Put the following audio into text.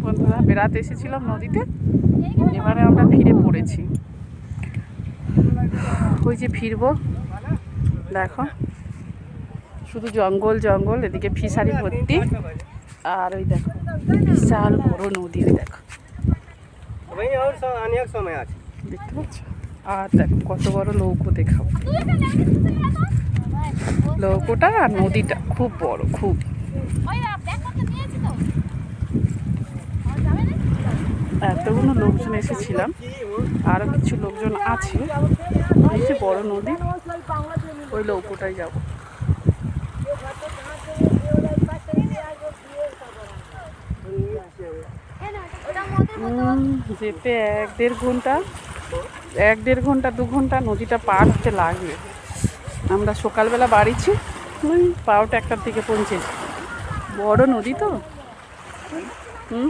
বন্ধুরা, বেড়াতে এসেছিলাম নদীতে, এবারে আমরা ফিরে পড়েছি। ওই যে ফিরবো, দেখো শুধু জঙ্গল জঙ্গল, এদিকে ফিশারি ভর্তি, আর ওই দেখো বিশাল বড় নদী, ওই দেখো দেখতে পাচ্ছ। আর দেখো কত বড় নৌকো, দেখাও নৌকোটা, আর নদীটা খুব বড়, খুব। এতগুলো লোকজন এসেছিলাম, আরো কিছু লোকজন আছে। এই যে বড় নদী, ওই নৌকোটাই যাব। যেতে 1-1.5 ঘন্টা 2 ঘন্টা নদীটা পার হতে লাগবে। আমরা সকালবেলা বাড়িছি, ওই 12টা 1টার দিকে পৌঁছেছি। বড় নদী তো। হুম।